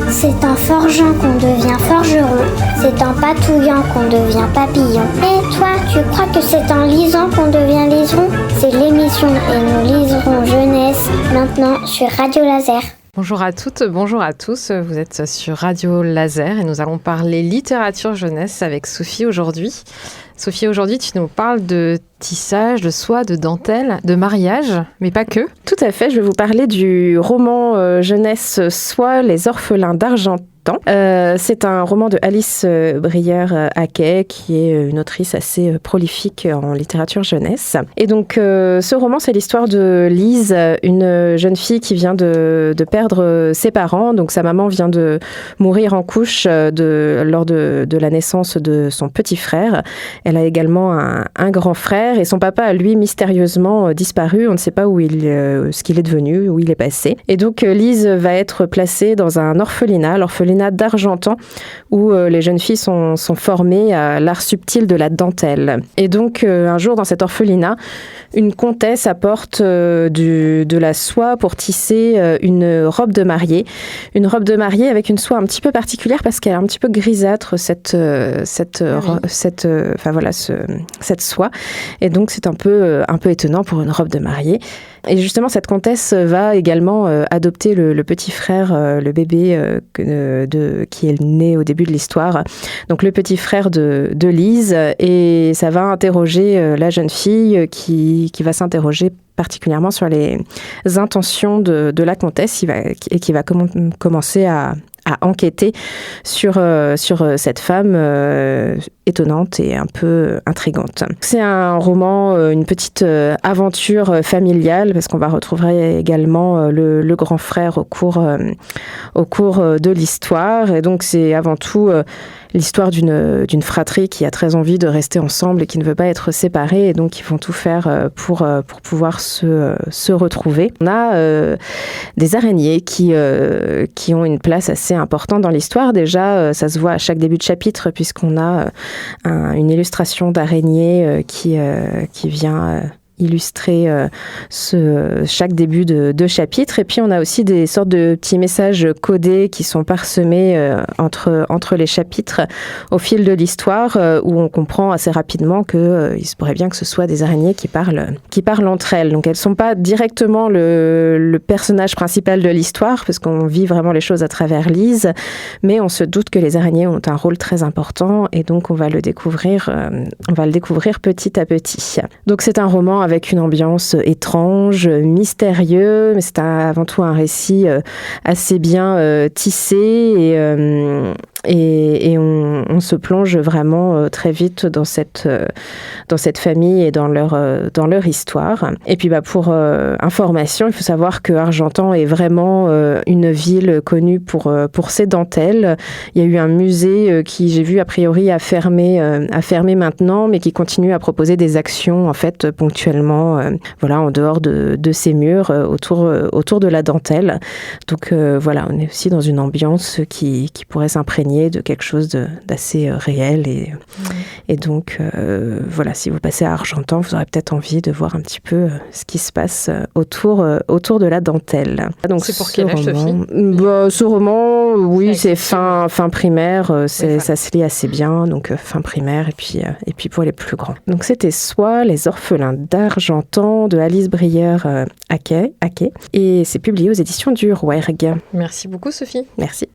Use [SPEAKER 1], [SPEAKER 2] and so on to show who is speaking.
[SPEAKER 1] C'est en forgeant qu'on devient forgeron, c'est en patouillant qu'on devient papillon. Et toi, tu crois que c'est en lisant qu'on devient liseron? C'est l'émission Et nous liserons jeunesse, maintenant sur Radio Laser.
[SPEAKER 2] Bonjour à toutes, bonjour à tous, vous êtes sur Radio Laser et nous allons parler littérature jeunesse avec Sophie aujourd'hui. Sophie, aujourd'hui tu nous parles de tissage, de soie, de dentelle, de mariage, mais pas que.
[SPEAKER 3] Tout à fait, je vais vous parler du roman jeunesse Soie, les orphelins d'Argentan. C'est un roman de Alice Brière-Haquet, qui est une autrice assez prolifique en littérature jeunesse. Et donc, ce roman, c'est l'histoire de Lise, une jeune fille qui vient de perdre ses parents. Donc, sa maman vient de mourir en couche lors de la naissance de son petit frère. Elle a également un grand frère et son papa a, lui, mystérieusement disparu. On ne sait pas ce qu'il est devenu, où il est passé. Et donc, Lise va être placée dans un orphelinat, l'orphelinat d'Argentan, où les jeunes filles sont formées à l'art subtil de la dentelle. Et donc, un jour, dans cet orphelinat, une comtesse apporte de la soie pour tisser une robe de mariée. Une robe de mariée avec une soie un petit peu particulière parce qu'elle est un petit peu grisâtre, cette soie. Et donc, c'est un peu étonnant pour une robe de mariée. Et justement, cette comtesse va également adopter le petit frère, le bébé qui est né au début de l'histoire. Donc, le petit frère de Lise. Et ça va interroger la jeune fille qui va s'interroger particulièrement sur les intentions de la comtesse et qui va commencer à enquêter sur cette femme étonnante et un peu intrigante. C'est un roman, une petite aventure familiale, parce qu'on va retrouver également le grand frère au cours de l'histoire. Et donc, c'est avant tout l'histoire d'une fratrie qui a très envie de rester ensemble et qui ne veut pas être séparée, et donc ils vont tout faire pour pouvoir se retrouver. On a des araignées qui ont une place assez importante dans l'histoire. Déjà, ça se voit à chaque début de chapitre, puisqu'on a une illustration d'araignée qui vient illustrer chaque début de chapitre. Et puis, on a aussi des sortes de petits messages codés qui sont parsemés entre les chapitres au fil de l'histoire, où on comprend assez rapidement qu'il se pourrait bien que ce soit des araignées qui parlent entre elles. Donc, elles ne sont pas directement le personnage principal de l'histoire, parce qu'on vit vraiment les choses à travers Lise, mais on se doute que les araignées ont un rôle très important, et donc on va le découvrir petit à petit. Donc, c'est un roman avec une ambiance étrange, mystérieux, mais c'est avant tout un récit assez bien tissé, et on se plonge vraiment très vite dans cette famille et dans leur histoire. Et puis pour information, il faut savoir que Argentan est vraiment une ville connue pour ses dentelles. Il y a eu un musée qui, j'ai vu, a priori a fermé maintenant, mais qui continue à proposer des actions en fait ponctuellement, en dehors de ces murs, autour de la dentelle. Donc on est aussi dans une ambiance qui pourrait s'imprégner de quelque chose d'assez réel, et donc si vous passez à Argentan, vous aurez peut-être envie de voir un petit peu ce qui se passe autour de la dentelle. Donc
[SPEAKER 2] c'est pour quel âge, Sophie?
[SPEAKER 3] Ce roman, oui, c'est fin primaire, ça se lit assez bien, donc fin primaire, et puis pour les plus grands. Donc c'était Soie, les orphelins d'Argentan de Alice Brière-Haquet, et c'est publié aux éditions du Rouergue.
[SPEAKER 2] Merci beaucoup, Sophie.
[SPEAKER 3] Merci.